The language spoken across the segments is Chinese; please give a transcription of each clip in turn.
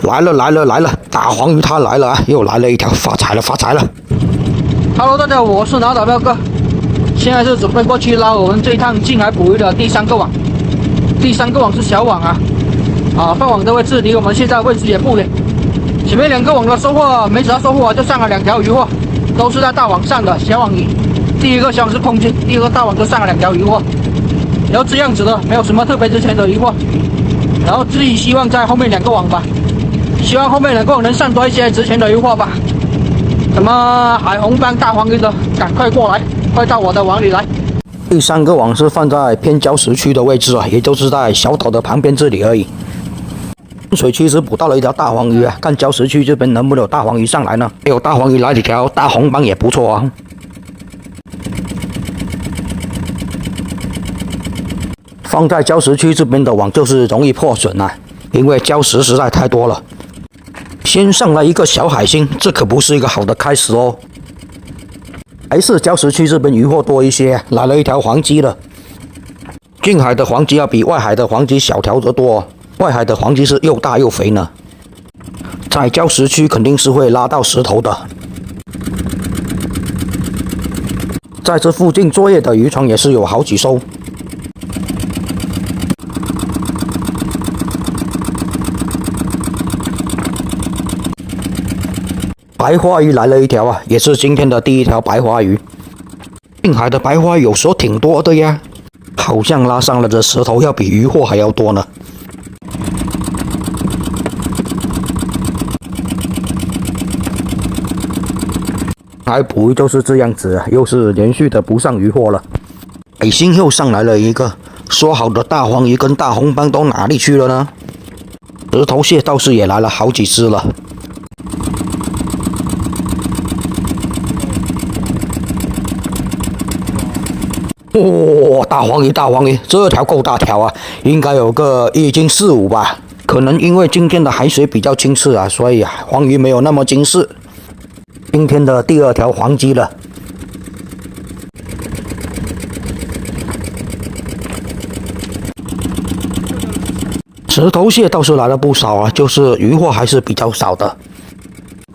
来了来了来了，大黄鱼它来了啊！又来了一条，发财了发财了 ！Hello， 大家好，我是脑打彪哥，现在是准备过去捞我们这一趟近海捕鱼的第3个网。第3个网是小网啊，放网的位置离我们现在位置也不远。前面2个网的收获没啥收获啊，就上了2条鱼货，都是在大网上的小网鱼。第1个小网是空军，第2个大网就上了2条鱼货。然后这样子的，没有什么特别值钱的鱼货。然后自己希望在后面2个网吧，希望后面2个网能上多一些值钱的鱼货吧。什么海红斑、大黄鱼的，赶快过来，快到我的网里来。第3个网是放在偏礁石区的位置啊，也就是在小岛的旁边这里而已。水区时捕到了一条大黄鱼啊，看礁石区这边能不能有大黄鱼上来呢？没有大黄鱼，来几条大红斑也不错啊。放在礁石区这边的网就是容易破损啊，因为礁石实在太多了。先上来一个小海星，这可不是一个好的开始哦。还是礁石区这边鱼货多一些，来了一条黄鲫了。近海的黄鲫要比外海的黄鲫小条得多哦，外海的黄鲫是又大又肥呢。在礁石区肯定是会拉到石头的。在这附近作业的渔船也是有好几艘。白花鱼来了一条啊，也是今天的第1条白花鱼。近海的白花鱼有时候挺多的呀，好像拉上了的石头要比鱼货还要多呢。海捕鱼就是这样子，又是连续的不上鱼货了。海星又上来了一个，说好的大黄鱼跟大红斑都哪里去了呢？石头蟹倒是也来了好几只了。大黄鱼，大黄鱼，这条够大条啊，应该有个1斤4、5吧。可能因为今天的海水比较清澈啊，所以黄鱼没有那么惊世。今天的第2条黄鲫了。石头蟹倒是来了不少啊，就是鱼货还是比较少的。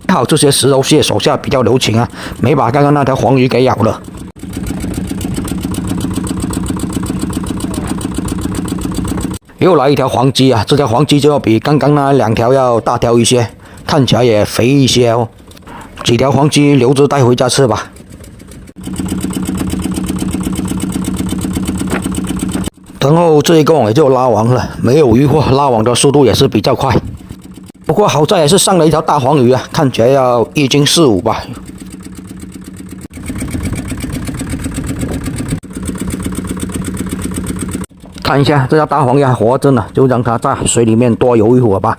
还好这些石头蟹手下比较留情啊，没把刚刚那条黄鱼给咬了。又来一条黄鲫啊！这条黄鲫就要比刚刚那2条要大条一些，看起来也肥一些哦。几条黄鲫留着带回家吃吧。等后这一个网也就拉完了，没有鱼货，拉网的速度也是比较快。不过好在也是上了一条大黄鱼啊，看起来要1斤4、5吧。看一下这条大黄鱼还活着呢，就让它在水里面多游一会儿吧。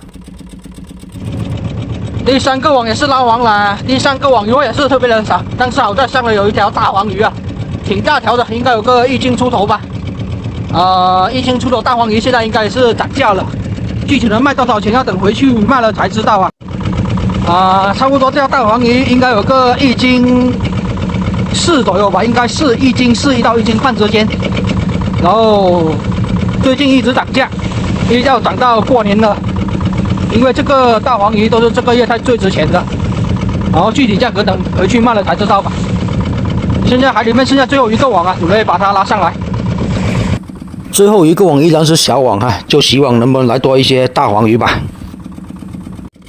第3个网也是拉完了，第3个网鱼货也是特别的少，但是好在上面有一条大黄鱼啊，挺大条的，应该有个1斤出头吧。1斤出头大黄鱼现在应该也是涨价了，具体能卖多少钱要等回去卖了才知道啊。差不多这条大黄鱼应该有个1斤4左右吧，应该是1斤4到1斤半之间。然后最近一直涨价，一直要涨到过年了。因为这个大黄鱼都是这个月才最值钱的，然后具体价格等回去卖了才知道吧。现在海里面剩下最后1个网啊，准备把它拉上来。最后1个网依然是小网啊，就希望能不能来多一些大黄鱼吧。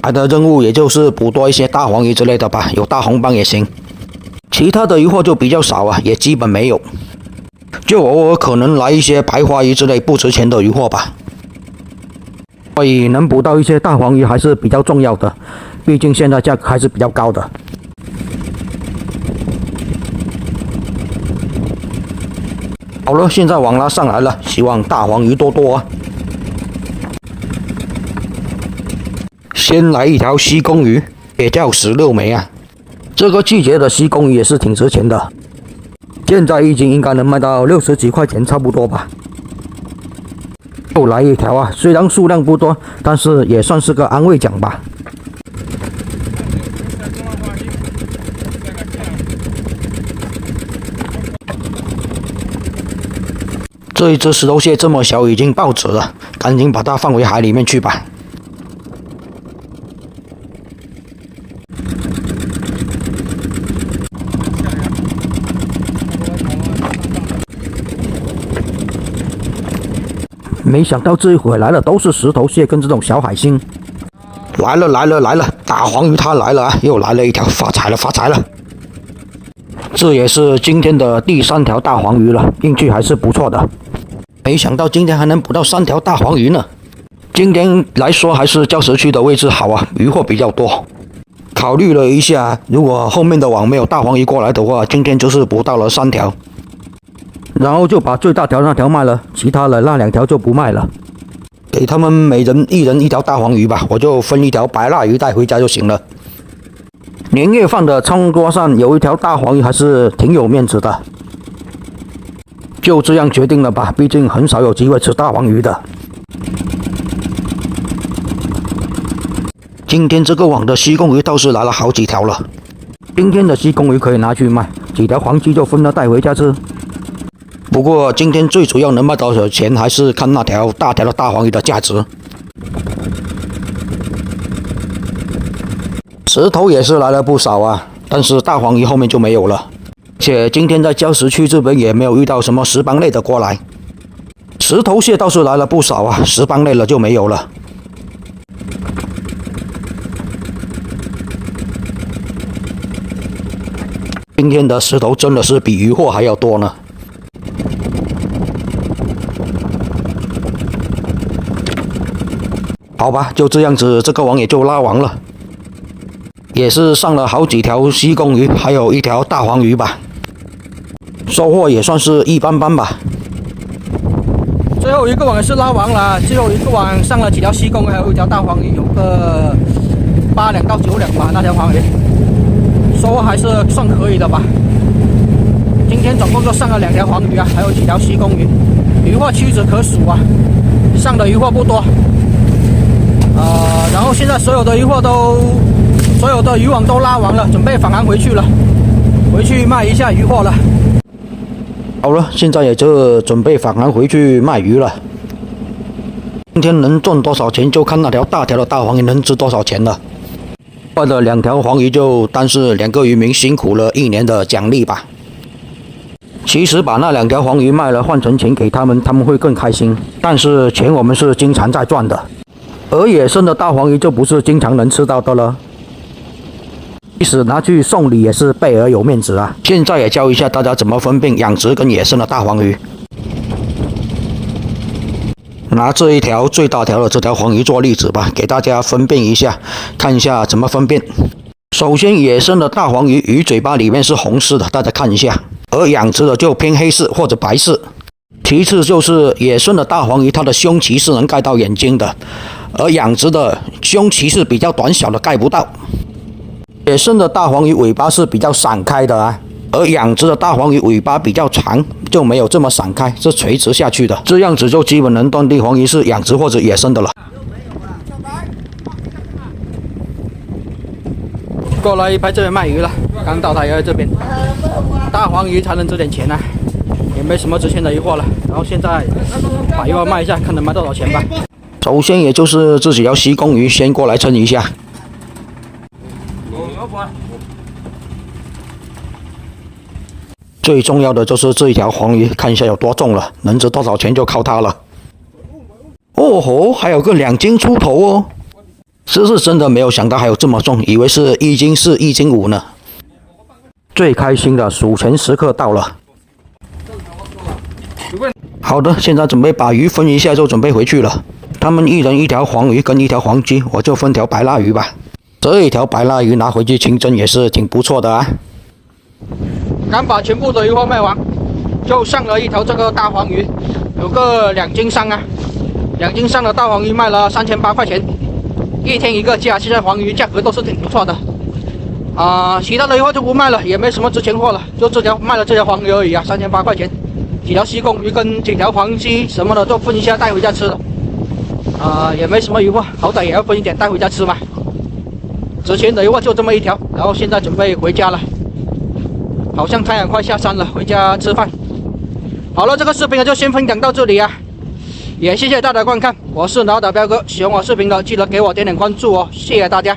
海的任务也就是捕多一些大黄鱼之类的吧，有大红斑也行。其他的鱼货就比较少啊，也基本没有，就偶尔可能来一些白花鱼之类不值钱的鱼货吧。所以能捕到一些大黄鱼还是比较重要的，毕竟现在价格还是比较高的。好了，现在网拉上来了，希望大黄鱼多多啊。先来一条西公鱼，也叫16枚啊。这个季节的西公鱼也是挺值钱的，现在1斤应该能卖到60几块钱差不多吧。又来一条啊，虽然数量不多，但是也算是个安慰奖吧。这一只石头蟹这么小，已经报纸了，赶紧把它放回海里面去吧。没想到这一回来了都是石头蟹跟这种小海星。来了，大黄鱼它来了啊！又来了一条，发财了！这也是今天的第3条大黄鱼了，运气还是不错的。没想到今天还能捕到3条大黄鱼呢。今天来说还是礁石区的位置好啊，鱼货比较多。考虑了一下，如果后面的网没有大黄鱼过来的话，今天就是捕到了3条。然后就把最大条那条卖了，其他的那2条就不卖了，给他们每人1条大黄鱼吧，我就分1条白蜡鱼带回家就行了。年夜饭的餐桌上有1条大黄鱼还是挺有面子的，就这样决定了吧，毕竟很少有机会吃大黄鱼的。今天这个网的西贡鱼倒是来了好几条了，今天的西贡鱼可以拿去卖，几条黄鲫就分了带回家吃。不过今天最主要能卖多少钱，还是看那条大条的大黄鱼的价值。石头也是来了不少啊，但是大黄鱼后面就没有了。且今天在礁石区这边也没有遇到什么石斑类的过来。石头蟹倒是来了不少啊，石斑类了就没有了。今天的石头真的是比鱼货还要多呢。好吧，就这样子，这个网也就拉完了，也是上了好几条西贡鱼，还有1条大黄鱼吧，收获也算是一般般吧。最后一个网也是拉完了，最后一个网上了几条西贡，还有1条大黄鱼，有个8两到9两吧，那条黄鱼收获还是算可以的吧。今天总共就上了2条黄鱼啊，还有几条西贡鱼，鱼货屈指可数啊，上的鱼货不多。然后现在所有的渔网都拉完了，准备返航回去了，回去卖一下渔货了。好了，现在也就准备返航回去卖鱼了。今天能赚多少钱，就看那条大条的大黄鱼能值多少钱了。卖的2条黄鱼就当是2个渔民辛苦了1年的奖励吧。其实把那2条黄鱼卖了，换成钱给他们，他们会更开心。但是钱我们是经常在赚的。而野生的大黄鱼就不是经常能吃到的了，即使拿去送礼也是倍儿有面子啊！现在也教一下大家怎么分辨养殖跟野生的大黄鱼。拿这一条最大条的这条黄鱼做例子吧，给大家分辨一下，看一下怎么分辨。首先，野生的大黄鱼鱼嘴巴里面是红色的，大家看一下，而养殖的就偏黑色或者白色。其次就是野生的大黄鱼，它的胸鳍是能盖到眼睛的，而养殖的胸鳍是比较短小的，盖不到。野生的大黄鱼尾巴是比较散开的啊，而养殖的大黄鱼尾巴比较长，就没有这么散开，是垂直下去的。这样子就基本能断定黄鱼是养殖或者野生的了。过来拍这边卖鱼了，刚到台这边，大黄鱼才能值点钱啊，也没什么值钱的鱼货了。然后现在把鱼货卖一下，看能卖多少钱吧。首先也就是这几条西贡鱼先过来称一下。最重要的就是这一条黄鱼，看一下有多重了，能值多少钱就靠它了。哦吼，还有个2斤出头哦！这是真的没有想到还有这么重，以为是1斤4、1斤5呢。最开心的数钱时刻到了。好的，现在准备把鱼分一下，就准备回去了。他们1人1条黄鱼跟1条黄鲫，我就分条白蜡鱼吧。这一条白蜡鱼拿回去清蒸也是挺不错的啊。刚把全部的鱼货卖完，就上了1条这个大黄鱼，有个2斤3啊，2斤3的大黄鱼卖了3800块钱，1天1个价，现在黄鱼价格都是挺不错的。其他的鱼货就不卖了，也没什么值钱货了，就卖了这条黄鱼而已啊，3800块钱，几条西贡鱼跟几条黄鲫什么的都分一下带回家吃了。也没什么鱼货，好歹也要分一点带回家吃嘛。值钱的鱼货就这么1条，然后现在准备回家了。好像太阳快下山了，回家吃饭。好了，这个视频就先分享到这里啊，也谢谢大家观看，我是老打彪哥，喜欢我视频的记得给我点关注哦，谢谢大家。